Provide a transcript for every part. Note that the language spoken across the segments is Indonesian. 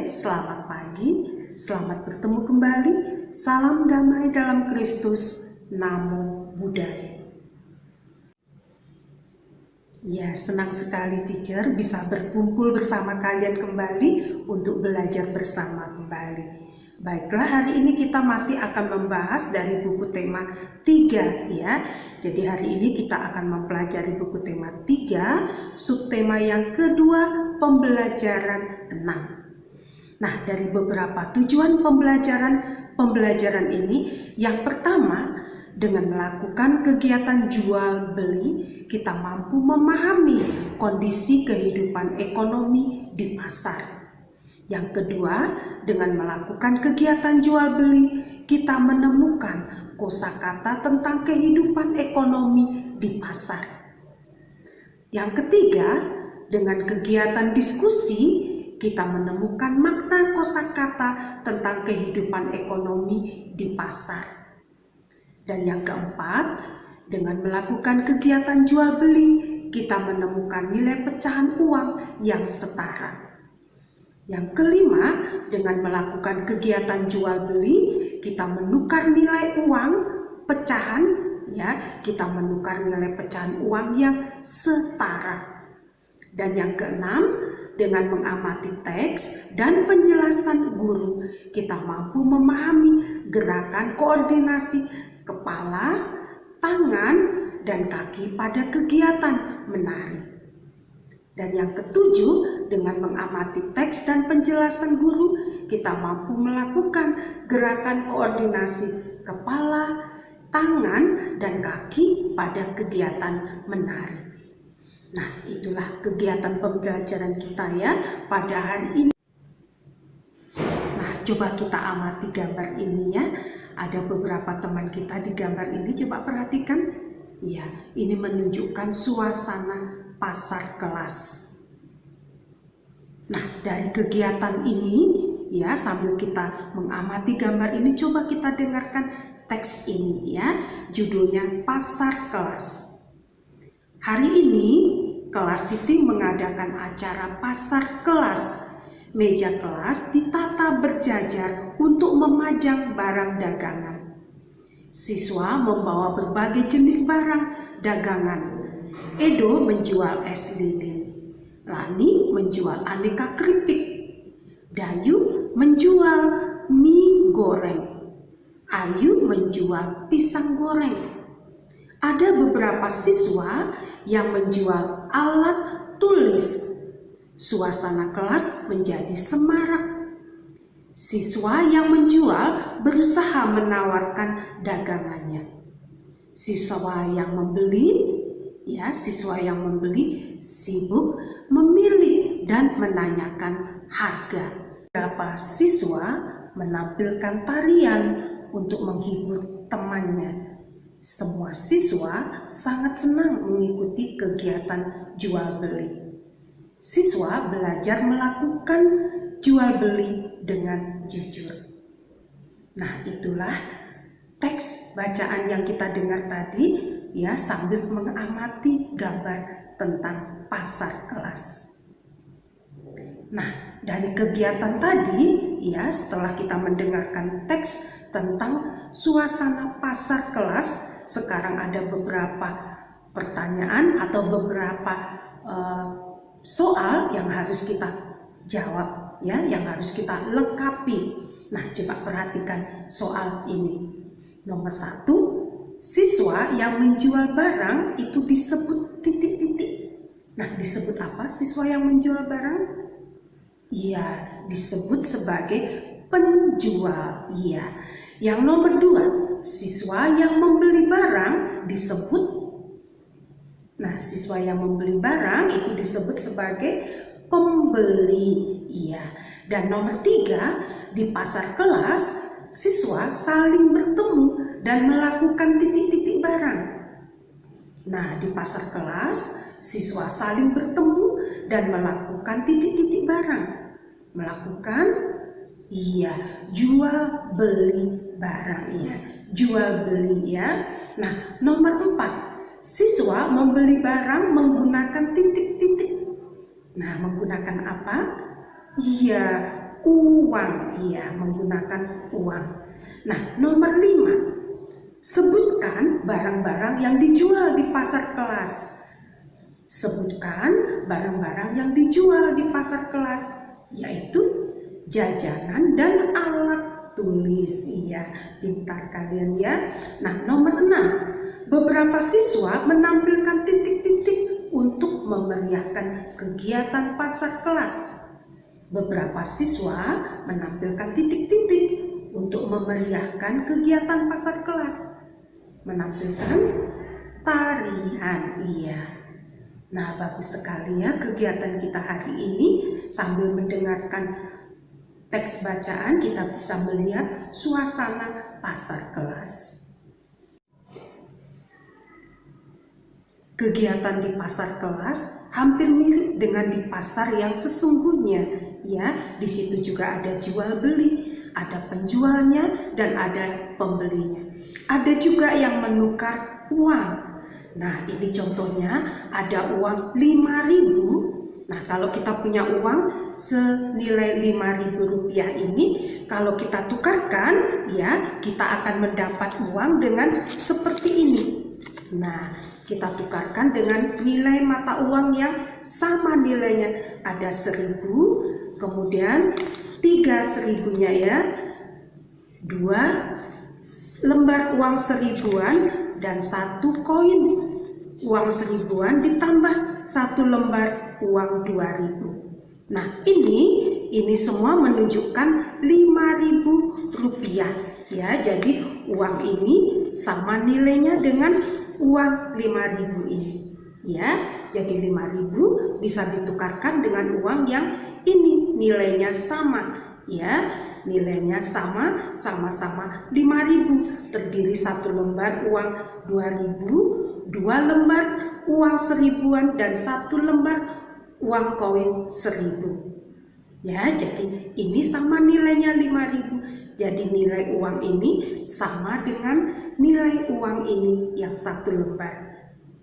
selamat pagi, selamat bertemu kembali. Salam damai dalam Kristus. Namo Buddhaya. Ya, senang sekali teacher bisa berkumpul bersama kalian kembali untuk belajar bersama kembali. Baiklah, hari ini kita masih akan membahas dari buku tema 3 ya. Jadi hari ini kita akan mempelajari buku tema 3, subtema yang kedua, pembelajaran 6. Nah, dari beberapa tujuan pembelajaran ini, yang pertama, dengan melakukan kegiatan jual beli, kita mampu memahami kondisi kehidupan ekonomi di pasar. Yang kedua, dengan melakukan kegiatan jual beli, kita menemukan kosakata tentang kehidupan ekonomi di pasar. Yang ketiga, dengan kegiatan diskusi, kita menemukan makna kosakata tentang kehidupan ekonomi di pasar. Dan yang keempat, dengan melakukan kegiatan jual beli, kita menemukan nilai pecahan uang yang setara. Yang kelima, dengan melakukan kegiatan jual beli, kita menukar nilai uang pecahan, ya, kita menukar nilai pecahan uang yang setara. Dan yang keenam, dengan mengamati teks dan penjelasan guru, kita mampu memahami gerakan koordinasi kepala, tangan, dan kaki pada kegiatan menari. Dan yang ketujuh, dengan mengamati teks dan penjelasan guru, kita mampu melakukan gerakan koordinasi kepala, tangan, dan kaki pada kegiatan menari. Nah, itulah kegiatan pembelajaran kita ya pada hari ini. Nah, coba kita amati gambar ini ya. Ada beberapa teman kita di gambar ini, coba perhatikan. Ya, ini menunjukkan suasana pasar kelas. Nah, dari kegiatan ini ya, sambil kita mengamati gambar ini, coba kita dengarkan teks ini ya. Judulnya Pasar Kelas. Hari ini kelas Siti mengadakan acara pasar kelas. Meja kelas ditata berjajar untuk memajang barang dagangan. Siswa membawa berbagai jenis barang dagangan. Edo menjual es lilin, Lani menjual aneka keripik, Dayu menjual mie goreng, Ayu menjual pisang goreng. Ada beberapa siswa yang menjual alat tulis. Suasana kelas menjadi semarak. Siswa yang menjual berusaha menawarkan dagangannya. Siswa yang membeli sibuk memilih dan menanyakan harga. Beberapa siswa menampilkan tarian untuk menghibur temannya. Semua siswa sangat senang mengikuti kegiatan jual beli. Siswa belajar melakukan jual beli dengan jujur. Nah, itulah teks bacaan yang kita dengar tadi ya, sambil mengamati gambar tentang pasar kelas. Nah, dari kegiatan tadi ya, setelah kita mendengarkan teks tentang suasana pasar kelas, sekarang ada beberapa pertanyaan atau beberapa soal yang harus kita jawab ya, yang harus kita lengkapi. Nah, coba perhatikan soal ini. Nomor 1, siswa yang menjual barang itu disebut titik-titik. Nah, disebut apa siswa yang menjual barang? Iya, disebut sebagai penjual. Iya. Yang nomor 2, siswa yang membeli barang disebut. Nah, siswa yang membeli barang itu disebut sebagai pembeli. Iya. Dan nomor 3, di pasar kelas, siswa saling bertemu dan melakukan titik-titik barang. Nah, di pasar kelas, siswa saling bertemu dan melakukan titik-titik barang. Melakukan, jual beli barang ya. Jual beli ya. Nah, nomor 4, siswa membeli barang menggunakan titik-titik. Nah, menggunakan apa? Iya, uang, iya, menggunakan uang. Nah, nomor 5, sebutkan barang-barang yang dijual di pasar kelas. Sebutkan barang-barang yang dijual di pasar kelas, yaitu jajanan dan alat tulis. Iya, pintar kalian ya. Nah, nomor 6, beberapa siswa menampilkan titik-titik untuk memeriahkan kegiatan pasar kelas. Beberapa siswa menampilkan titik-titik untuk memeriahkan kegiatan pasar kelas. Menampilkan tarian, iya. Nah, bagus sekali ya kegiatan kita hari ini. Sambil mendengarkan teks bacaan, kita bisa melihat suasana pasar kelas. Kegiatan di pasar kelas hampir mirip dengan di pasar yang sesungguhnya, ya. Di situ juga ada jual beli, ada penjualnya dan ada pembelinya. Ada juga yang menukar uang. Nah, ini contohnya ada uang 5.000. Nah, kalau kita punya uang senilai 5.000 rupiah ini, kalau kita tukarkan, ya, kita akan mendapat uang dengan seperti ini. Nah, kita tukarkan dengan nilai mata uang yang sama nilainya. Ada 1.000, kemudian 3 seribunya ya, 2 lembar uang 1.000-an dan 1 koin uang 1.000-an ditambah 1 lembar uang 2.000. Nah, ini semua menunjukkan 5.000 rupiah ya. Jadi uang ini sama nilainya dengan uang 5.000 ini ya. Jadi 5.000 bisa ditukarkan dengan uang yang ini nilainya sama ya. Nilainya sama-sama 5.000, terdiri 1 lembar uang 2.000, 2 lembar uang 1.000-an dan 1 lembar uang koin 1.000. Ya, jadi ini sama nilainya 5.000. Jadi nilai uang ini sama dengan nilai uang ini yang 1 lembar.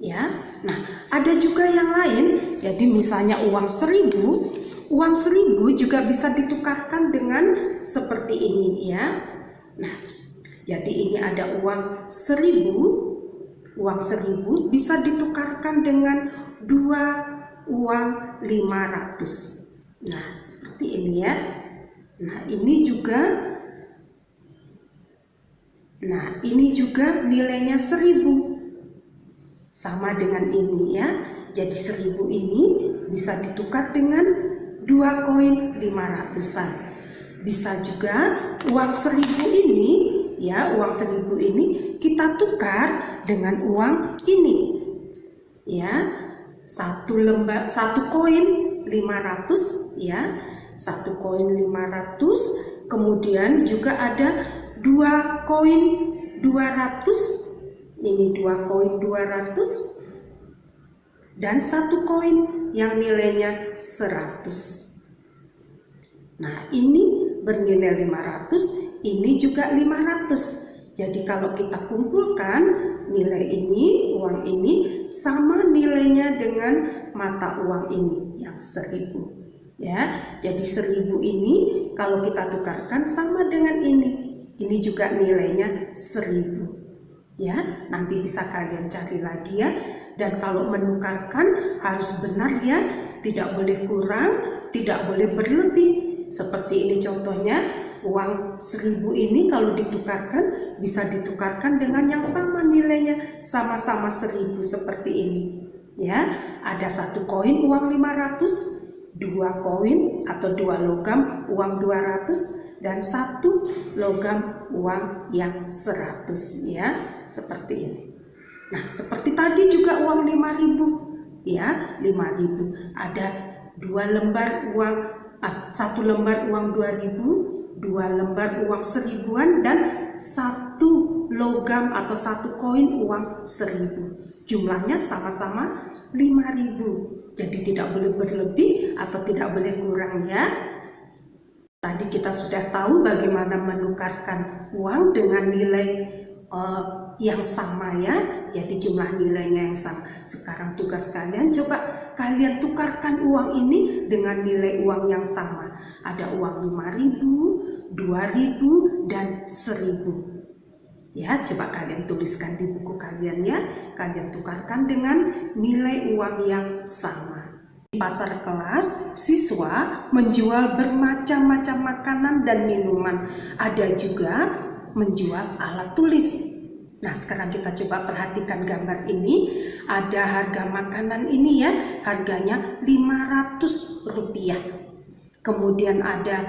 Ya. Nah, ada juga yang lain. Jadi misalnya uang 1.000, uang 1.000 juga bisa ditukarkan dengan seperti ini ya. Nah, jadi ini ada uang 1.000. Uang 1.000 bisa ditukarkan dengan 2 uang 500. Nah, seperti ini ya. Nah, ini juga nilainya 1.000. Sama dengan ini ya. Jadi 1.000 ini bisa ditukar dengan 2 koin 500-an. Bisa juga uang 1.000 ini ya, uang 1.000 ini kita tukar dengan uang ini ya. 1 koin 500 ya. 1 koin 500, kemudian juga ada 2 koin 200. Ini 2 koin 200 dan 1 koin yang nilainya 100. Nah, ini bernilai 500, ini juga 500. Jadi kalau kita kumpulkan nilai ini, uang ini sama nilainya dengan mata uang ini yang 1.000. Ya, jadi 1.000 ini kalau kita tukarkan sama dengan ini. Ini juga nilainya 1.000. Ya, nanti bisa kalian cari lagi ya. Dan kalau menukarkan harus benar ya, tidak boleh kurang, tidak boleh berlebih. Seperti ini contohnya, uang 1.000 ini kalau ditukarkan bisa ditukarkan dengan yang sama nilainya, sama-sama 1.000 seperti ini. Ya, ada 1 koin uang 500, 2 koin atau 2 logam uang 200 dan 1 logam uang yang 100 ya, seperti ini. Nah, seperti tadi juga uang 5.000 ya, 5.000 ada 2 lembar uang 1 lembar uang 2.000, 2 lembar uang 1.000-an dan 1 logam atau 1 koin uang 1.000. Jumlahnya sama-sama 5.000. Jadi tidak boleh berlebih atau tidak boleh kurang ya. Tadi kita sudah tahu bagaimana menukarkan uang dengan nilai yang sama ya, jadi jumlah nilainya yang sama. Sekarang tugas kalian, coba kalian tukarkan uang ini dengan nilai uang yang sama. Ada uang 5.000, 2.000, dan 1.000. Ya, coba kalian tuliskan di buku kalian ya. Kalian tukarkan dengan nilai uang yang sama. Di pasar kelas, siswa menjual bermacam-macam makanan dan minuman. Ada juga menjual alat tulis. Nah, sekarang kita coba perhatikan gambar ini. Ada harga makanan ini ya, harganya Rp500. Kemudian ada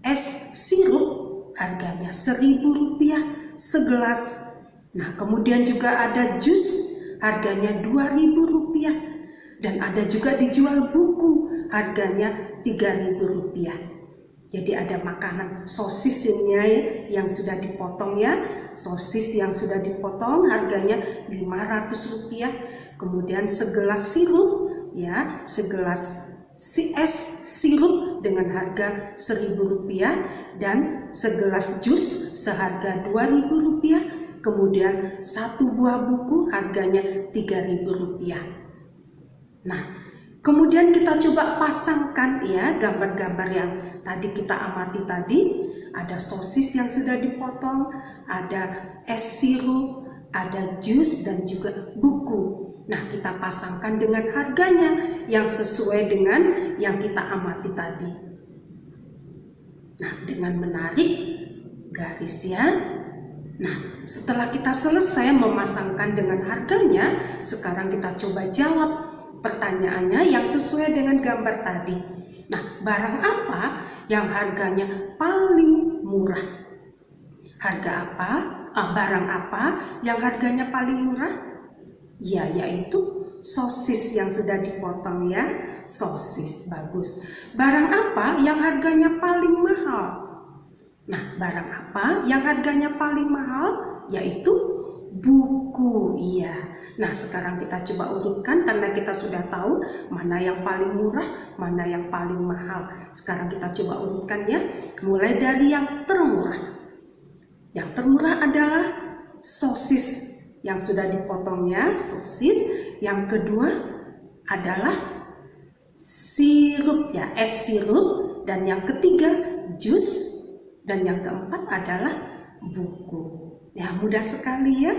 es sirup, harganya Rp1.000 segelas. Nah, kemudian juga ada jus, harganya Rp2.000. Dan ada juga dijual buku, harganya Rp3.000. Jadi ada makanan sosis ini yang sudah dipotong ya. Sosis yang sudah dipotong harganya Rp500. Kemudian segelas sirup ya, segelas es sirup dengan harga Rp1.000 dan segelas jus seharga Rp2.000. Kemudian satu buah buku harganya Rp3.000. Nah, kemudian kita coba pasangkan ya gambar-gambar yang tadi kita amati tadi. Ada sosis yang sudah dipotong, ada es sirup, ada jus, dan juga buku. Nah, kita pasangkan dengan harganya yang sesuai dengan yang kita amati tadi. Nah, dengan menarik garis ya. Nah, setelah kita selesai memasangkan dengan harganya, sekarang kita coba jawab pertanyaannya yang sesuai dengan gambar tadi. Nah, barang apa yang harganya paling murah? Harga apa? Barang apa yang harganya paling murah? Ya, yaitu sosis yang sudah dipotong ya. Sosis, bagus. Barang apa yang harganya paling mahal? Nah, barang apa yang harganya paling mahal? Yaitu buku, iya. Nah, sekarang kita coba urutkan karena kita sudah tahu mana yang paling murah, mana yang paling mahal. Sekarang kita coba urutkan ya, mulai dari yang termurah. Yang termurah adalah sosis yang sudah dipotong ya, sosis. Yang kedua adalah sirup ya, es sirup. Dan yang ketiga jus. Dan yang keempat adalah buku. Ya, mudah sekali ya.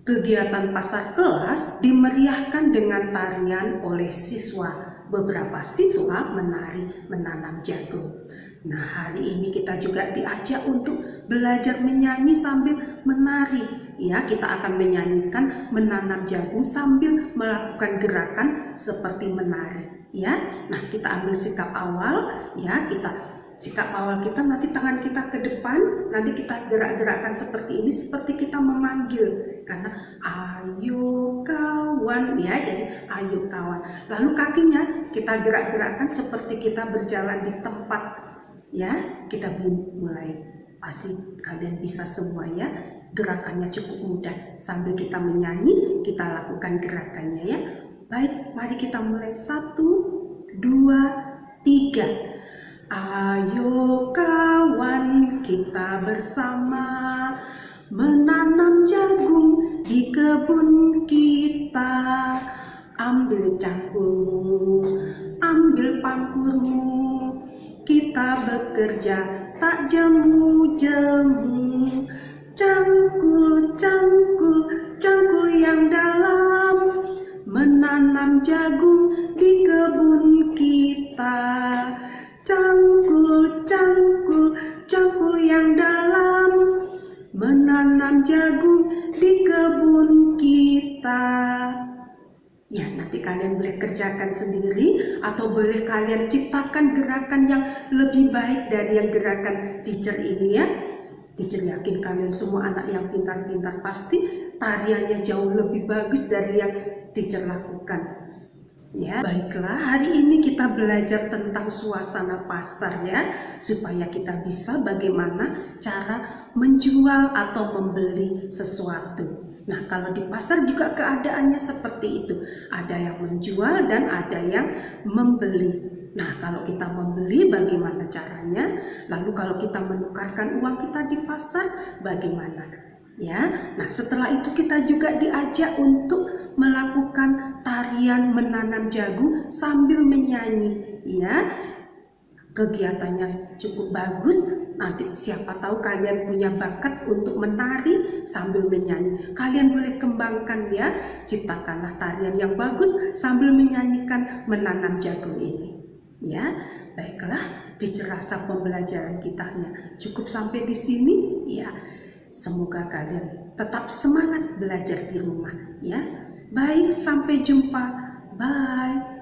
Kegiatan pasar kelas dimeriahkan dengan tarian oleh siswa. Beberapa siswa menari menanam jagung. Nah, hari ini kita juga diajak untuk belajar menyanyi sambil menari. Ya, kita akan menyanyikan menanam jagung sambil melakukan gerakan seperti menari. Ya, nah kita ambil sikap awal. Ya, sikap awal kita, nanti tangan kita ke depan, nanti kita gerak-gerakkan seperti ini, seperti kita memanggil. Karena ayo kawan, ya, jadi ayo kawan. Lalu kakinya kita gerak-gerakkan seperti kita berjalan di tempat, ya. Kita mulai, pasti kalian bisa semua ya. Gerakannya cukup mudah, sambil kita menyanyi, kita lakukan gerakannya ya. Baik, mari kita mulai. 1, 2, 3. Ayo kawan, kita bersama menanam jagung di kebun kita. Ambil cangkulmu, ambil pangkurmu, kita bekerja tak jemu-jemu. Cangkul, cangkul, cangkul yang dalam, menanam jagung di kebun kita. Cangkul, cangkul, cangkul yang dalam, menanam jagung di kebun kita. Ya, nanti kalian boleh kerjakan sendiri atau boleh kalian ciptakan gerakan yang lebih baik dari yang gerakan teacher ini ya. Teacher yakin kalian semua anak yang pintar-pintar pasti tariannya jauh lebih bagus dari yang teacher lakukan. Ya, baiklah, hari ini kita belajar tentang suasana pasar ya, supaya kita bisa bagaimana cara menjual atau membeli sesuatu. Nah, kalau di pasar juga keadaannya seperti itu. Ada yang menjual dan ada yang membeli. Nah, kalau kita membeli bagaimana caranya? Lalu kalau kita menukarkan uang kita di pasar bagaimana? Ya. Nah, setelah itu kita juga diajak untuk melakukan tarian menanam jagung sambil menyanyi, ya. Kegiatannya cukup bagus. Nanti siapa tahu kalian punya bakat untuk menari sambil menyanyi. Kalian boleh kembangkan ya, ciptakanlah tarian yang bagus sambil menyanyikan menanam jagung ini. Ya, baiklah, teacher rasa pembelajaran kitanya cukup sampai di sini ya. Semoga kalian tetap semangat belajar di rumah ya. Baik, sampai jumpa. Bye.